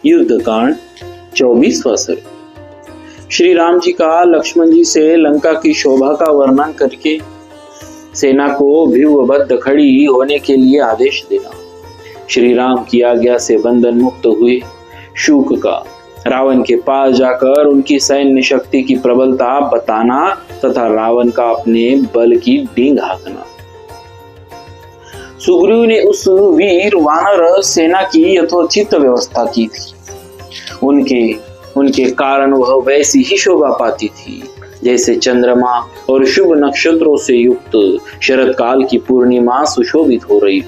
युद्ध कांड 24वां सर्ग। श्री राम जी का लक्ष्मण जी से लंका की शोभा का वर्णन करके सेना को व्यूहबद्ध खड़ी होने के लिए आदेश देना। श्री राम की आज्ञा से बंधन मुक्त हुए शूक का रावण के पास जाकर उनकी सैन्य शक्ति की प्रबलता बताना तथा रावण का अपने बल की डींग हाँकना। सुग्रीव ने उस वीर वानर सेना की यथोचित व्यवस्था की थी। उनके कारण वह वैसी ही शोभा पाती थी जैसे चंद्रमा और शुभ नक्षत्रों से युक्त शरद काल की पूर्णिमा सुशोभित हो रही।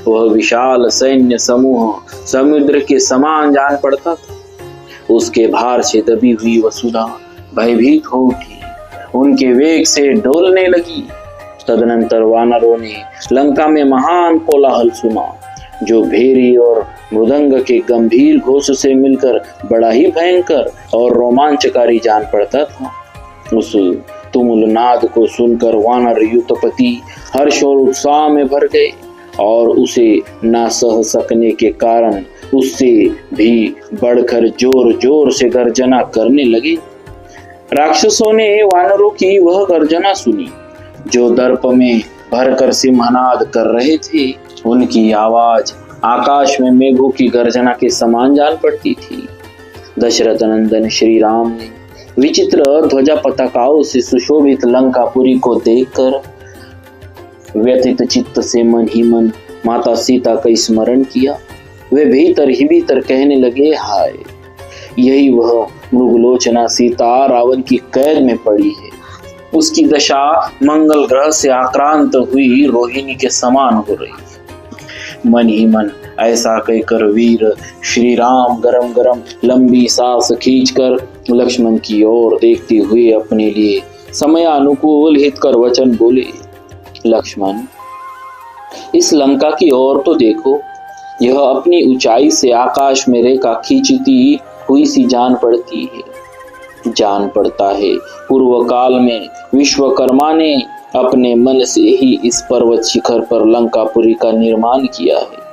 वह विशाल सैन्य समूह समुद्र के समान जान पड़ता था। उसके भार से दबी हुई वसुधा भयभीत हो उठी, उनके वेग से डोलने लगी। तदनंतर वानरों ने लंका में महान कोलाहल सुना, जो भेरी और मृदंग के गंभीर घोष से मिलकर बड़ा ही भयंकर और रोमांचकारी जान पड़ता था। उस तुमुल नाद को सुनकर वानर युद्धपति हर्ष और उत्साह में भर गए और उसे ना सह सकने के कारण उससे भी बढ़कर जोर जोर से गर्जना करने लगे। राक्षसों ने वानरों की वह गर्जना सुनी जो दर्प में भरकर सिंहनाद कर रहे थे। उनकी आवाज आकाश में मेघों की गर्जना के समान जान पड़ती थी। दशरथ नंदन श्री राम ने विचित्र ध्वजा पताकाओं से सुशोभित लंकापुरी को देखकर व्यथित चित्त से मन ही मन माता सीता का स्मरण किया। वे भीतर ही भीतर कहने लगे, हाय, यही वह मृगलोचना सीता रावण की कैद में पड़ी है। उसकी दशा मंगल ग्रह से आक्रांत हुई रोहिणी के समान हो रही। मन ही मन ऐसा कहकर वीर श्री राम गरम गरम लंबी सांस खींचकर लक्ष्मण की ओर देखते हुए अपने लिए समयानुकूल हितकर वचन बोले, लक्ष्मण, इस लंका की ओर तो देखो। यह अपनी ऊंचाई से आकाश में रेखा खींचती हुई सी जान पड़ती है। जान पड़ता है पूर्व काल में विश्वकर्मा ने अपने मन से ही इस पर्वत शिखर पर लंकापुरी का निर्माण किया है।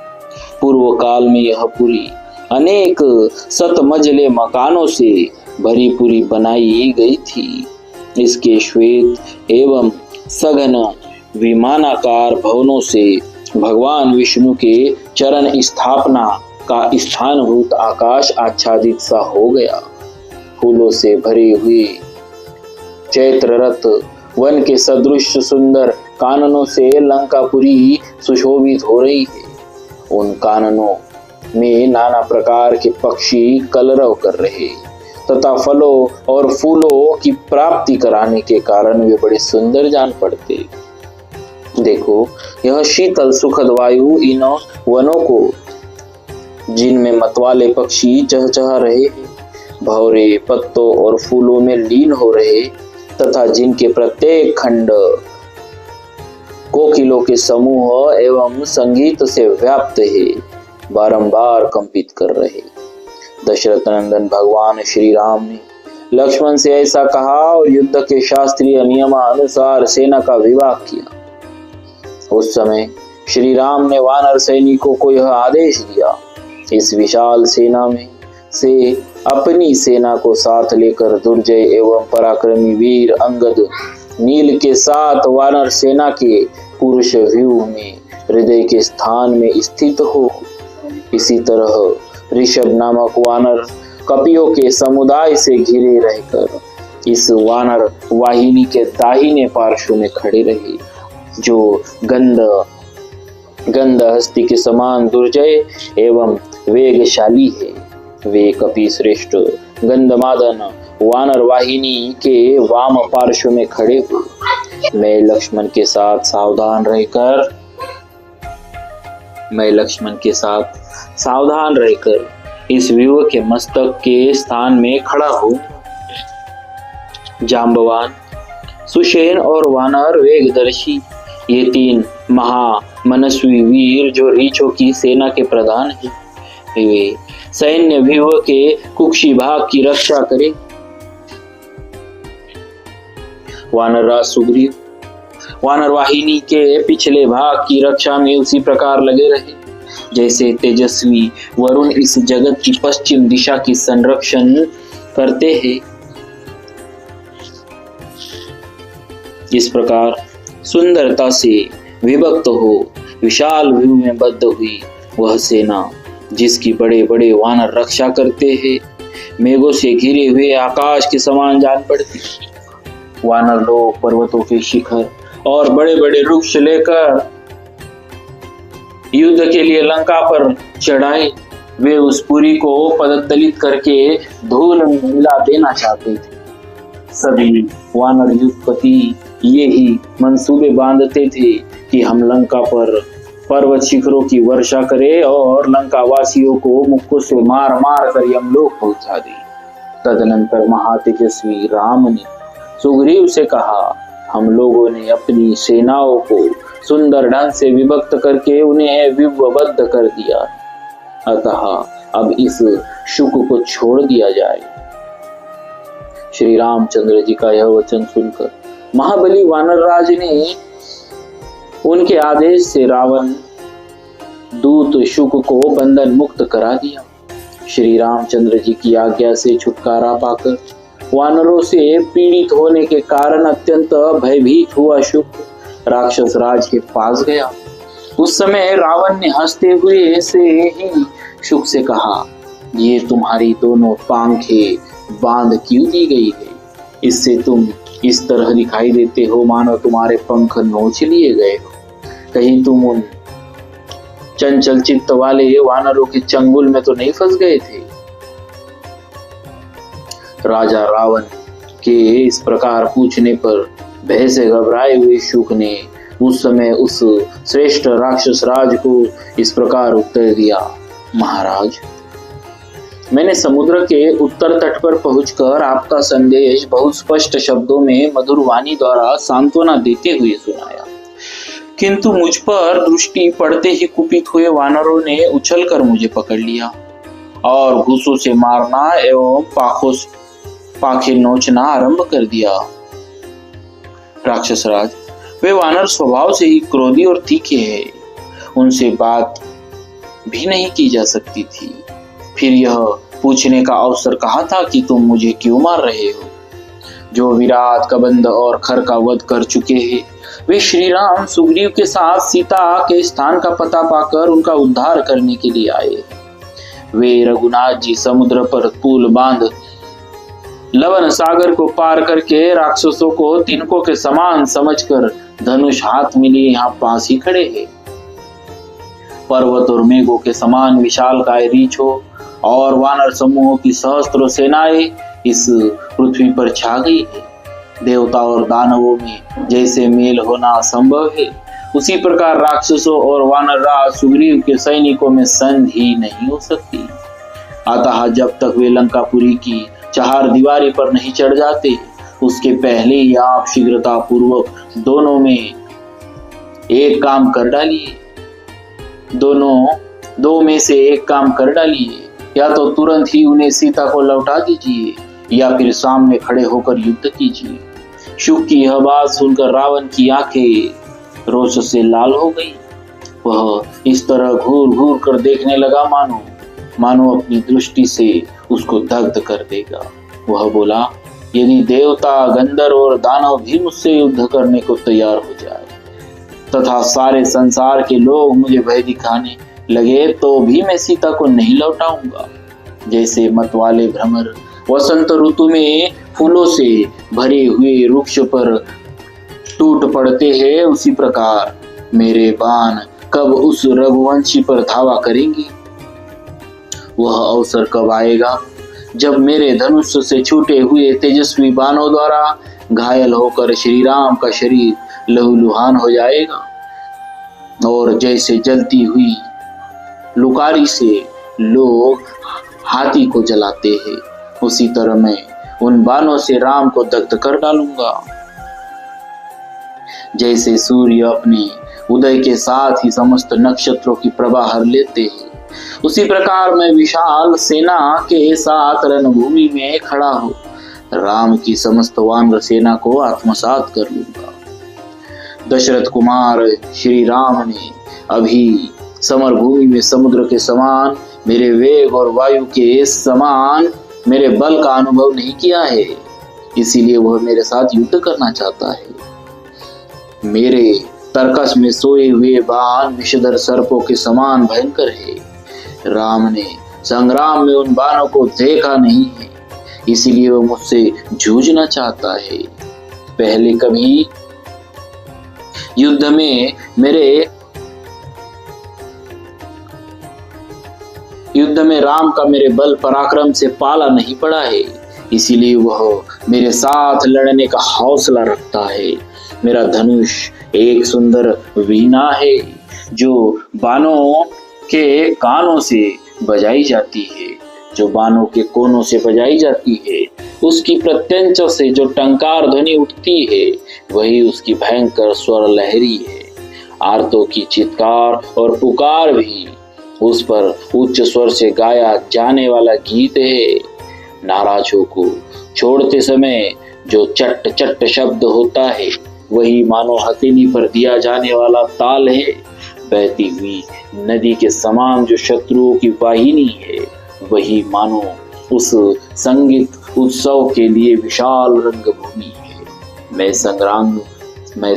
पूर्व काल में यह पुरी अनेक सतमजले मकानों से भरी पुरी बनाई गई थी। इसके श्वेत एवं सघन विमानाकार भवनों से भगवान विष्णु के चरण स्थापना का स्थानभूत आकाश आच्छादित सा हो गया। फूलों से भरे हुए चैत्ररथ वन के सदृश सुंदर काननों से लंकापुरी सुशोभित हो रही है। उन काननों में नाना प्रकार के पक्षी कलरव कर रहे तथा फलों और फूलों की प्राप्ति कराने के कारण वे बड़े सुंदर जान पड़ते। देखो, यह शीतल सुखद वायु इन वनों को, जिनमें मतवाले पक्षी चहचहा रहे हैं, भौरे पत्तों और फूलों में लीन हो रहे तथा जिनके प्रत्येक खंड कोकिलों के समूह एवं संगीत से व्याप्त है, बारंबार कंपित कर रहे। दशरथ नंदन भगवान श्री राम ने लक्ष्मण से ऐसा कहा और युद्ध के शास्त्रीय नियमानुसार सेना का विभाग किया। उस समय श्री राम ने वानर सैनिकों को यह आदेश दिया, इस विशाल सेना में से अपनी सेना को साथ लेकर दुर्जय एवं पराक्रमी वीर अंगद नील के साथ वानर सेना के पुरुष व्यूह में हृदय के स्थान में स्थित हो। इसी तरह ऋषभ नामक वानर कपियों के समुदाय से घिरे रहकर इस वानर वाहिनी के दाहिने पार्श्व में खड़े रहे, जो गंध हस्ती के समान दुर्जय एवं वेगशाली है। वे कपि श्रेष्ठ गंधमादन वानर वाहिनी के वाम पार्श्व में खड़े हुए। मैं लक्ष्मण के साथ सावधान रहकर इस व्यूह के मस्तक के स्थान में खड़ा हूँ। जांबवान, सुषेण और वानर वेगदर्शी, ये तीन महामनस्वी वीर जो रीछों की सेना के प्रधान हैं, वे सैन्य व्यूह के कुक्षी भाग की रक्षा करें। वानरराज सुग्रीव वानर वाहिनी के पिछले भाग की रक्षा में उसी प्रकार लगे रहे। जैसे तेजस्वी वरुण इस जगत की पश्चिम दिशा की संरक्षण करते हैं, इस प्रकार सुंदरता से विभक्त हो विशाल व्यू में बद्ध हुई वह सेना, जिसकी बड़े बड़े वानर रक्षा करते हैं, मेघों से घिरे हुए आकाश के समान जान पड़ती। वानर लोग पर्वतों के शिखर और बड़े बड़े वृक्ष लेकर युद्ध के लिए लंका पर चढ़ाए। वे उस पुरी को पददलित करके धूल में मिला देना चाहते थे। सभी वानर युद्धपति ये ही मंसूबे बांधते थे कि हम लंका पर पर्वत शिखरों की वर्षा करें और लंका वासियों को मुक्कों से मार मार कर यमलोक पहुंचा दें। तदनंतर महातेजस्वी राम ने सुग्रीव से कहा, हम लोगों ने अपनी सेनाओं को सुंदर ढंग से विभक्त करके उन्हें व्यूहबद्ध कर दिया, अतः अब इस शुक को छोड़ दिया जाए। श्री रामचंद्र जी का यह वचन सुनकर महाबली वानरराज ने उनके आदेश से रावण दूत शुक को बंधन मुक्त करा दिया। श्री रामचंद्र जी की आज्ञा से छुटकारा पाकर वानरों से पीड़ित होने के कारण अत्यंत भयभीत हुआ शुक राक्षस राज के पास गया। उस समय रावण ने हंसते हुए से ही शुक से कहा, ये तुम्हारी दोनों पांखें बांध क्यों दी गई है? इससे तुम इस तरह दिखाई देते हो मानो तुम्हारे पंख नोच लिए गए हो। कहीं तुम उन चंचल चित्त वाले वानरों के चंगुल में तो नहीं फंस गए थे? राजा रावण के इस प्रकार पूछने पर भय से घबराए हुए शुक ने उस समय उस श्रेष्ठ राक्षस राज को इस प्रकार उत्तर दिया, महाराज, मैंने समुद्र के उत्तर तट पर पहुंचकर आपका संदेश बहुत स्पष्ट शब्दों में मधुर वाणी द्वारा सांत्वना देते हुए सुनाया, किंतु मुझ पर दृष्टि पड़ते ही कुपित हुए वानरों ने उछलकर मुझे पकड़ लिया और घूसों से मारना एवं पाखे नोचना आरंभ कर दिया। राक्षस राज, वे वानर स्वभाव से ही क्रोधी और तीखे हैं, उनसे बात भी नहीं की जा सकती थी। फिर यह पूछने का अवसर कहाँ था कि तुम मुझे क्यों मार रहे हो? जो विराट कबंध और खर का वध कर चुके हैं, वे श्री राम सुग्रीव के साथ सीता के स्थान का पता पाकर उनका उद्धार करने के लिए आए। वे रघुनाथ जी समुद्र पर पुल बांध लवण सागर को पार करके राक्षसों को तिनकों के समान समझकर धनुष हाथ में लिए यहाँ पास ही खड़े हैं। पर्वत और मेघों के समान विशालकाय रीछ हो और वानर समूहों की सहस्त्रों सेनाएं इस पृथ्वी पर छा गई है। देवता और दानवों में जैसे मेल होना असंभव है, उसी प्रकार राक्षसों और वानर राज सुग्रीव के सैनिकों में संधि नहीं हो सकती। अतः जब तक वे लंकापुरी की चार दीवारी पर नहीं चढ़ जाते, उसके पहले ही आप शीघ्रता पूर्वक दोनों में एक काम कर डालिए। दो में से एक काम कर डालिए, या तो तुरंत ही उन्हें सीता को लौटा दीजिए या फिर सामने खड़े होकर युद्ध कीजिए। शुक की यह बात सुनकर रावण की आंखें रोष से लाल हो गई। वह इस तरह घूर घूर कर देखने लगा मानो अपनी दृष्टि से उसको दग्ध कर देगा। वह बोला, यदि देवता, गंधर्व और दानव भी मुझसे युद्ध करने को तैयार हो जाए तथा सारे संसार के लोग मुझे भय दिखाने लगे, तो भी मैं सीता को नहीं लौटाऊंगा। जैसे मतवाले भ्रमर वसंत ऋतु में फूलों से भरे हुए वृक्ष पर टूट पड़ते हैं, उसी प्रकार मेरे बाण कब उस रघुवंशी पर धावा करेंगे? वह अवसर कब आएगा जब मेरे धनुष से छूटे हुए तेजस्वी बाणों द्वारा घायल होकर श्री राम का शरीर लहूलुहान हो जाएगा और जैसे जलती हुई लुकारी से लोग हाथी को जलाते हैं, उसी तरह मैं उन बाणों से राम को दग्ध कर डालूंगा। जैसे सूर्य अपने उदय के साथ ही समस्त नक्षत्रों की प्रभा हर लेते हैं, उसी प्रकार मैं विशाल सेना के साथ रणभूमि में खड़ा हो राम की समस्त वानर सेना को आत्मसात कर लूंगा। दशरथ कुमार श्री राम ने अभी समर भूमि में समुद्र के समान, मेरे वेग और वायु के समान मेरे बल का अनुभव नहीं किया है, इसीलिए वह मेरे साथ युद्ध करना चाहता है। मेरे तरकस में सोए हुए बाण विषधर सर्पों के समान भयंकर है। राम ने संग्राम में उन बाणों को देखा नहीं है, इसीलिए वह मुझसे जूझना चाहता है। पहले कभी युद्ध में राम का मेरे बल पराक्रम से पाला नहीं पड़ा है, इसीलिए वह मेरे साथ लड़ने का हौसला रखता है। मेरा धनुष एक सुंदर वीणा है जो बाणों के कानों से बजाई जाती है, जो बाणों के कोनों से बजाई जाती है। उसकी प्रत्यंचा से जो टंकार ध्वनि उठती है वही उसकी भयंकर स्वर लहरी है। आर्तों की चित्कार और पुकार भी उस पर उच्च स्वर से गाया जाने वाला गीत है। नाराजों को छोड़ते समय जो चट चट शब्द होता है वही मानो हथेली पर दिया जाने वाला ताल है। बहती हुई नदी के समान जो शत्रुओं की वाहिनी है वही मानो उस संगीत उत्सव के लिए विशाल रंगभूमि है। मैं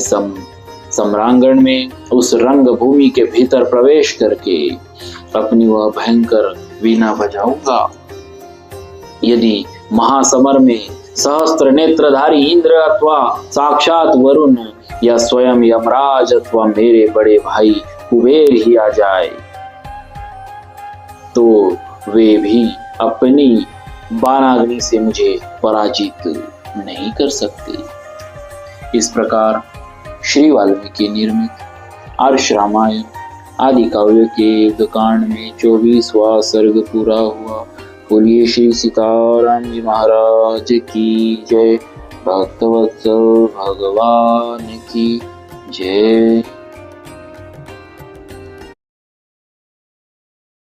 सम्रांगण में उस रंगभूमि के भीतर प्रवेश करके अपनी वह भयंकर वीणा बजाऊंगा। यदि महासमर में सहस्त्र नेत्रधारी इंद्र अथवा साक्षात वरुण या स्वयं यमराज अथवा मेरे बड़े भाई कुबेर ही आ जाए तो वे भी अपनी बाणाग्नि से मुझे पराजित नहीं कर सकते। इस प्रकार श्री वाल्मीकि निर्मित आर्ष रामायण आदि काव्य के युद्धकांड में 24वां सर्ग पूरा हुआ। बोलिए श्री सीताराम जी महाराज की जय। भक्तवत्सल भगवान की जय।